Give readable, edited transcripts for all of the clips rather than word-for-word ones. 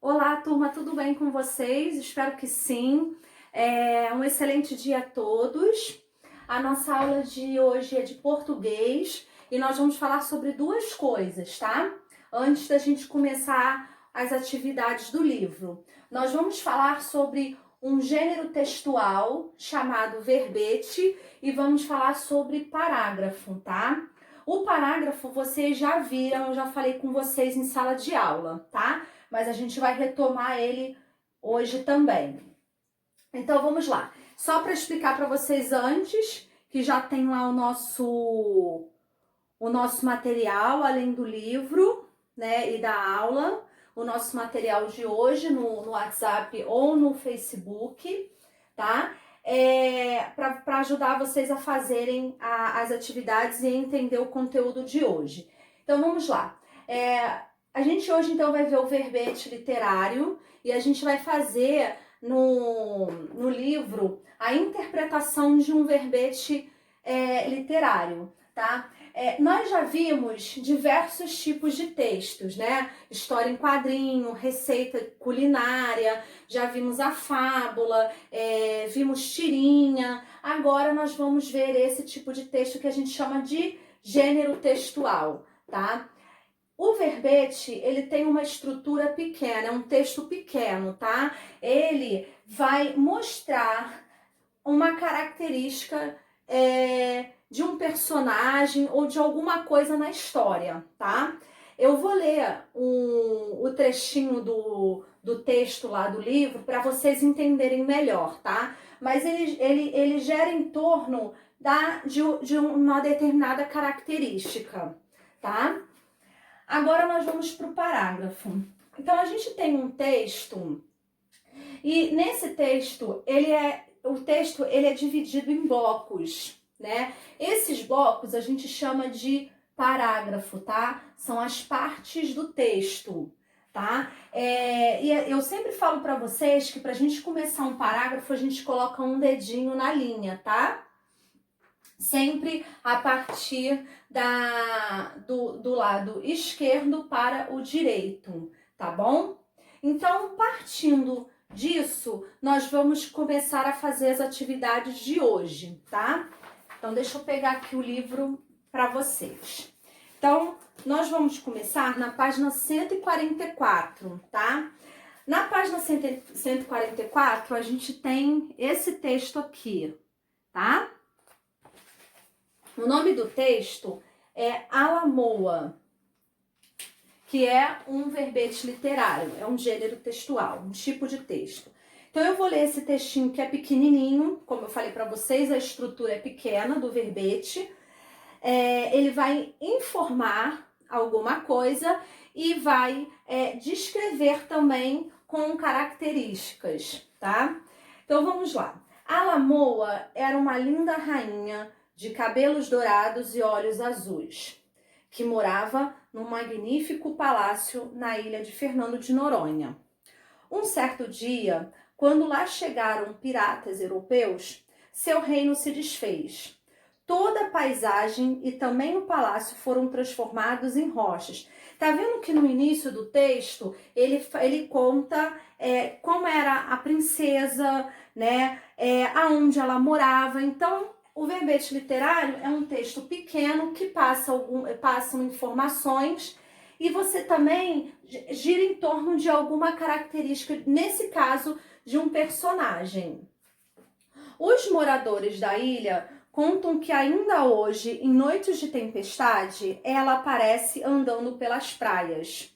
Olá, turma, tudo bem com vocês? Espero que sim. Um excelente dia a todos. A nossa aula de hoje é de português e nós vamos falar sobre duas coisas, tá? Antes da gente começar as atividades do livro. Nós vamos falar sobre um gênero textual chamado verbete e vamos falar sobre parágrafo, tá? O parágrafo vocês já viram, eu já falei com vocês em sala de aula, tá? Mas a gente vai retomar ele hoje também. Então vamos lá. Só para explicar para vocês antes, que já tem lá o nosso material, além do livro, né, e da aula, o nosso material de hoje no WhatsApp ou no Facebook, tá? Para ajudar vocês a fazerem as atividades e entender o conteúdo de hoje. Então vamos lá. A gente hoje então vai ver o verbete literário e a gente vai fazer no livro a interpretação de um verbete literário, tá? Nós já vimos diversos tipos de textos, né? História em quadrinho, receita culinária, já vimos a fábula, vimos tirinha. Agora nós vamos ver esse tipo de texto que a gente chama de gênero textual, tá? O verbete, ele tem uma estrutura pequena, é um texto pequeno, tá? Ele vai mostrar uma característica de um personagem ou de alguma coisa na história, tá? Eu vou ler o trechinho do texto lá do livro para vocês entenderem melhor, tá? Mas ele gera em torno de uma determinada característica, tá? Agora nós vamos para o parágrafo. Então a gente tem um texto e nesse texto o texto é dividido em blocos, né? Esses blocos a gente chama de parágrafo, tá? São as partes do texto, tá? E eu sempre falo para vocês que para a gente começar um parágrafo a gente coloca um dedinho na linha, tá? Sempre a partir do lado esquerdo para o direito, tá bom? Então, partindo disso, nós vamos começar a fazer as atividades de hoje, tá? Então, deixa eu pegar aqui o livro para vocês. Então, nós vamos começar na página 144, tá? Na página 144, a gente tem esse texto aqui, tá? O nome do texto é Alamoa, que é um verbete literário, é um gênero textual, um tipo de texto. Então eu vou ler esse textinho que é pequenininho, como eu falei para vocês, a estrutura é pequena do verbete. Ele vai informar alguma coisa e vai descrever também com características, tá? Então vamos lá. Alamoa era uma linda rainha de cabelos dourados e olhos azuis, que morava num magnífico palácio na ilha de Fernando de Noronha. Um certo dia, quando lá chegaram piratas europeus, seu reino se desfez. Toda a paisagem e também o palácio foram transformados em rochas. Tá vendo que no início do texto ele conta como era a princesa, né? Aonde ela morava. Então, o verbete literário é um texto pequeno que passam informações e você também gira em torno de alguma característica, nesse caso, de um personagem. Os moradores da ilha contam que ainda hoje, em noites de tempestade, ela aparece andando pelas praias.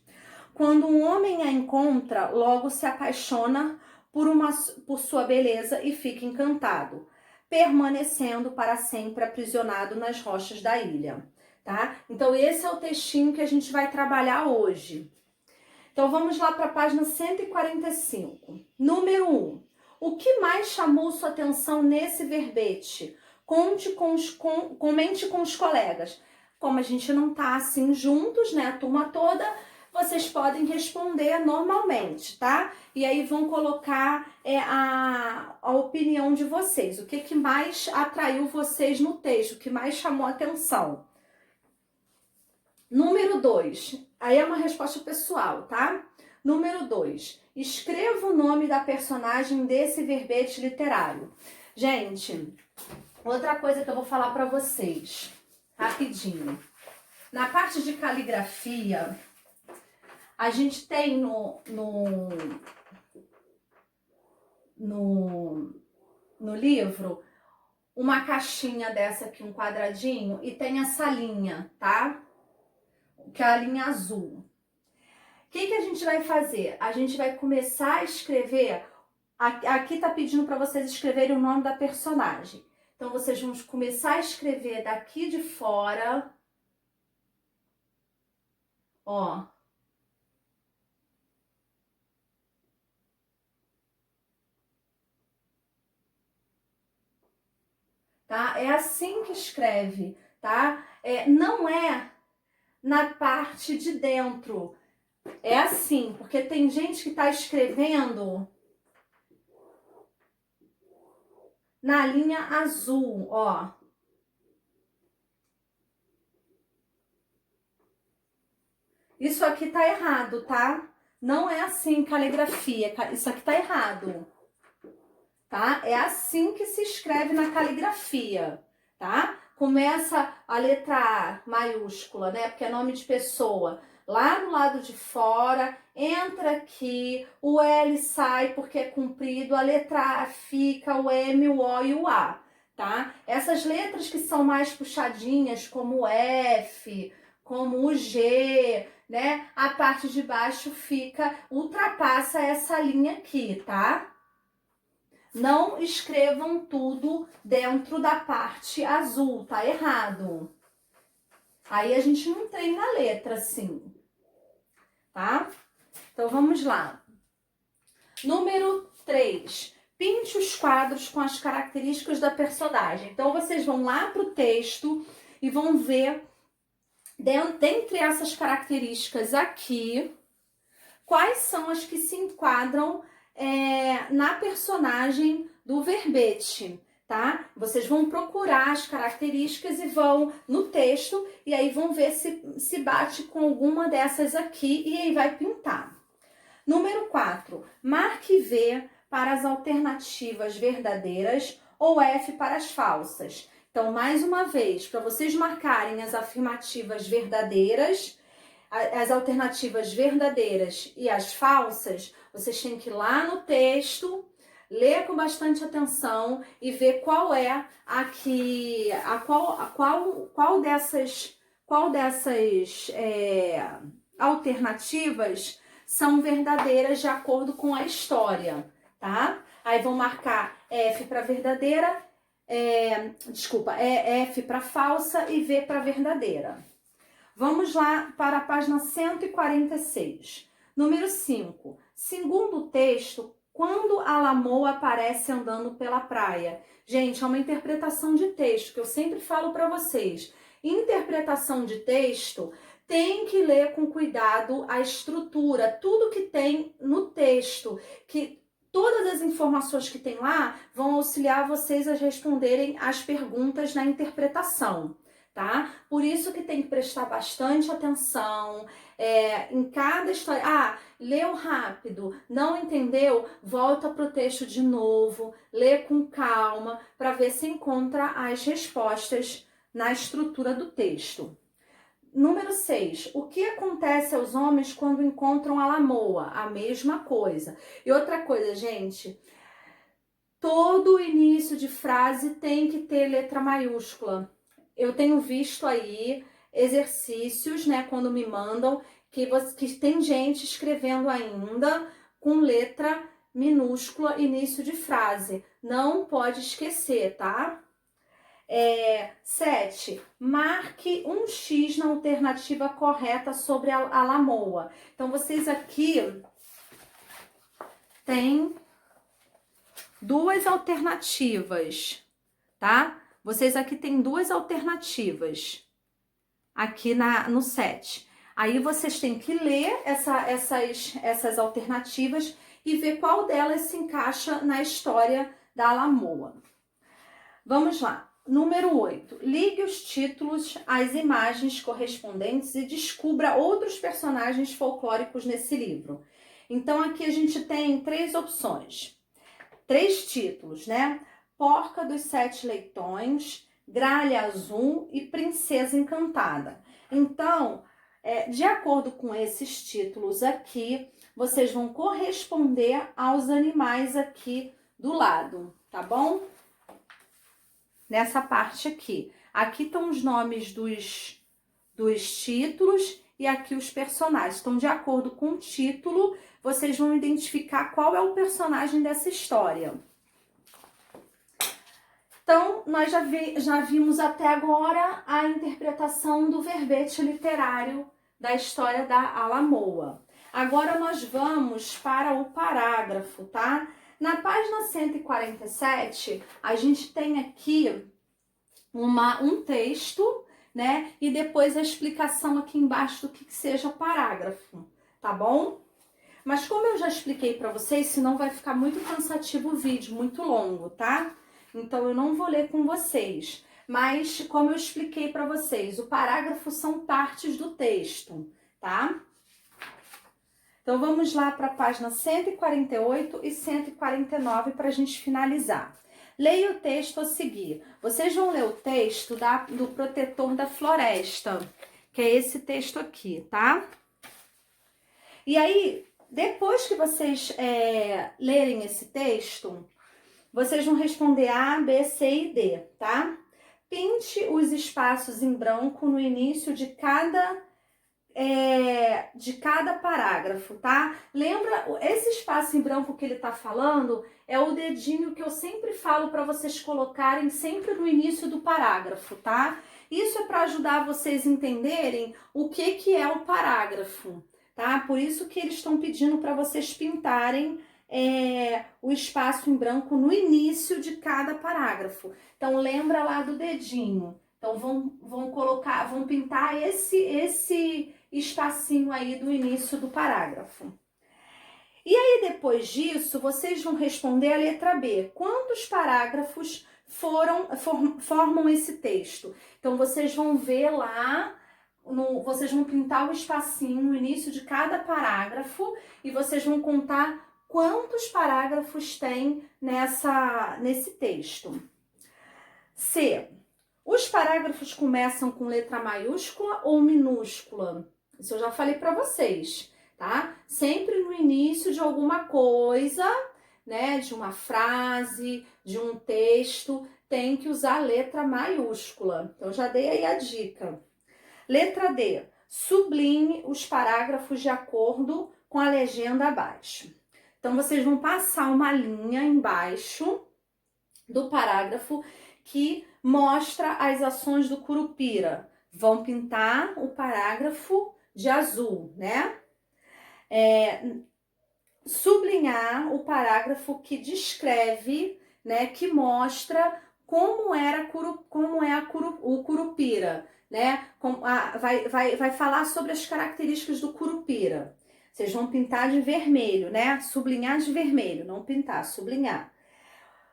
Quando um homem a encontra, logo se apaixona por sua beleza e fica encantado, permanecendo para sempre aprisionado nas rochas da ilha, tá? Então esse é o textinho que a gente vai trabalhar hoje. Então vamos lá para a página 145. Número 1. O que mais chamou sua atenção nesse verbete? Comente com os colegas. Como a gente não tá assim juntos, né, a turma toda, vocês podem responder normalmente, tá? E aí vão colocar a opinião de vocês. O que mais atraiu vocês no texto? O que mais chamou a atenção? Número 2. Aí é uma resposta pessoal, tá? Número 2, escreva o nome da personagem desse verbete literário. Gente, outra coisa que eu vou falar para vocês, rapidinho. Na parte de caligrafia, a gente tem no livro uma caixinha dessa aqui, um quadradinho, e tem essa linha, tá? Que é a linha azul. O que a gente vai fazer? A gente vai começar a escrever. Aqui tá pedindo para vocês escreverem o nome da personagem. Então, vocês vão começar a escrever daqui de fora. Ó. Tá? É assim que escreve, tá? Não é na parte de dentro. É assim, porque tem gente que tá escrevendo na linha azul, ó. Isso aqui tá errado, tá? Não é assim caligrafia, isso aqui tá errado. Tá? É assim que se escreve na caligrafia, tá? Começa a letra A maiúscula, né? Porque é nome de pessoa. Lá no lado de fora, entra aqui, o L sai porque é comprido, a letra A fica, o M, o O e o A, tá? Essas letras que são mais puxadinhas, como o F, como o G, né? A parte de baixo ultrapassa essa linha aqui, tá? Não escrevam tudo dentro da parte azul, tá errado. Aí a gente não treina a letra assim, tá? Então vamos lá. Número 3. Pinte os quadros com as características da personagem. Então vocês vão lá pro texto e vão ver, dentre essas características aqui, quais são as que se enquadram na personagem do verbete, tá? Vocês vão procurar as características e vão no texto e aí vão ver se bate com alguma dessas aqui e aí vai pintar. Número 4, marque V para as alternativas verdadeiras ou F para as falsas. Então, mais uma vez, para vocês marcarem as afirmativas verdadeiras, as alternativas verdadeiras e as falsas, vocês têm que ir lá no texto, ler com bastante atenção e ver qual é qual dessas alternativas são verdadeiras de acordo com a história, tá? Aí vão marcar F para verdadeira, F para falsa e V para verdadeira. Vamos lá para a página 146. Número 5. Segundo o texto, quando a lamoa aparece andando pela praia? Gente, é uma interpretação de texto que eu sempre falo para vocês. Interpretação de texto tem que ler com cuidado a estrutura, tudo que tem no texto, que todas as informações que tem lá vão auxiliar vocês a responderem as perguntas na interpretação. Tá? Por isso que tem que prestar bastante atenção em cada história. Leu rápido, não entendeu? Volta para o texto de novo, lê com calma para ver se encontra as respostas na estrutura do texto. Número 6. O que acontece aos homens quando encontram a lamoa? A mesma coisa. E outra coisa, gente, todo início de frase tem que ter letra maiúscula. Eu tenho visto aí exercícios, né, quando me mandam, que tem gente escrevendo ainda com letra minúscula início de frase. Não pode esquecer, tá? 7. Marque um X na alternativa correta sobre a lamoa. Então, vocês aqui têm duas alternativas, tá? Vocês aqui têm duas alternativas, aqui no 7. Aí vocês têm que ler essas alternativas e ver qual delas se encaixa na história da lamoa. Vamos lá. Número 8. Ligue os títulos às imagens correspondentes e descubra outros personagens folclóricos nesse livro. Então, aqui a gente tem 3 opções, 3 títulos, né? Porca dos Sete Leitões, Gralha Azul e Princesa Encantada. Então, de acordo com esses títulos aqui, vocês vão corresponder aos animais aqui do lado, tá bom? Nessa parte aqui. Aqui estão os nomes dos títulos e aqui os personagens. Então, de acordo com o título, vocês vão identificar qual é o personagem dessa história. Então, nós já vimos até agora a interpretação do verbete literário da história da Alamoa. Agora nós vamos para o parágrafo, tá? Na página 147, a gente tem aqui um texto, né? E depois a explicação aqui embaixo do que seja parágrafo, tá bom? Mas como eu já expliquei para vocês, senão vai ficar muito cansativo o vídeo, muito longo, tá? Então eu não vou ler com vocês. Mas como eu expliquei para vocês, o parágrafo são partes do texto, tá? Então vamos lá para a página 148 e 149 para a gente finalizar. Leia o texto a seguir. Vocês vão ler o texto do Protetor da Floresta, que é esse texto aqui, tá? E aí, depois que vocês lerem esse texto, vocês vão responder A, B, C e D, tá? Pinte os espaços em branco no início de cada parágrafo, tá? Lembra, esse espaço em branco que ele tá falando é o dedinho que eu sempre falo para vocês colocarem sempre no início do parágrafo, tá? Isso é para ajudar vocês a entenderem o que é o parágrafo, tá? Por isso que eles estão pedindo para vocês pintarem o espaço em branco no início de cada parágrafo. Então, lembra lá do dedinho. Então, vão pintar esse espacinho aí do início do parágrafo. E aí, depois disso, vocês vão responder a letra B. Quantos parágrafos formam esse texto? Então, vocês vão ver lá, vocês vão pintar o espacinho no início de cada parágrafo e vocês vão contar quantos parágrafos tem nesse texto. C. Os parágrafos começam com letra maiúscula ou minúscula? Isso eu já falei para vocês, tá? Sempre no início de alguma coisa, né? De uma frase, de um texto, tem que usar a letra maiúscula. Então, já dei aí a dica. Letra D. Sublinhe os parágrafos de acordo com a legenda abaixo. Então, vocês vão passar uma linha embaixo do parágrafo que mostra as ações do Curupira. Vão pintar o parágrafo de azul, né? Sublinhar o parágrafo que descreve, né? Que mostra como é o Curupira, né? Vai falar sobre as características do Curupira. Vocês vão pintar de vermelho, né? Sublinhar de vermelho, não pintar, sublinhar.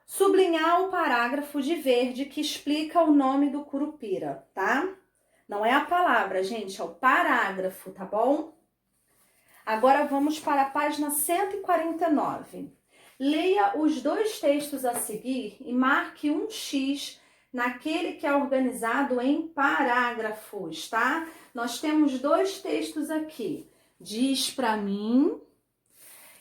Sublinhar o parágrafo de verde que explica o nome do Curupira, tá? Não é a palavra, gente, é o parágrafo, tá bom? Agora vamos para a página 149. Leia os 2 textos a seguir e marque um X naquele que é organizado em parágrafos, tá? Nós temos 2 textos aqui. Diz pra mim.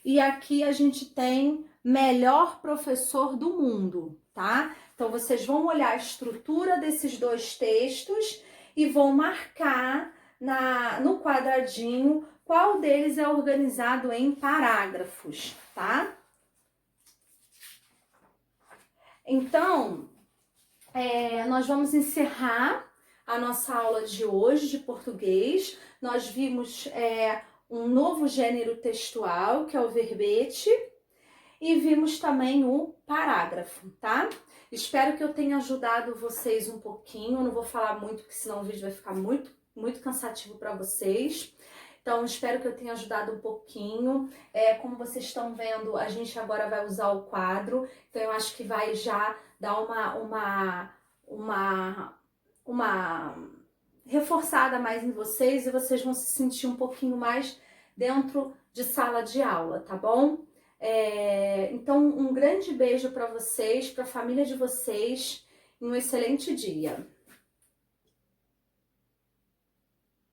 E aqui a gente tem melhor professor do mundo, tá? Então, vocês vão olhar a estrutura desses 2 textos e vão marcar no quadradinho qual deles é organizado em parágrafos, tá? Então, nós vamos encerrar a nossa aula de hoje de português. Nós vimos um novo gênero textual, que é o verbete, e vimos também o parágrafo, tá? Espero que eu tenha ajudado vocês um pouquinho. Eu não vou falar muito, porque senão o vídeo vai ficar muito, muito cansativo para vocês. Então, espero que eu tenha ajudado um pouquinho. Como vocês estão vendo, a gente agora vai usar o quadro. Então, eu acho que vai já dar uma reforçada mais em vocês e vocês vão se sentir um pouquinho mais dentro de sala de aula, tá bom? Então, um grande beijo para vocês, para a família de vocês, e um excelente dia.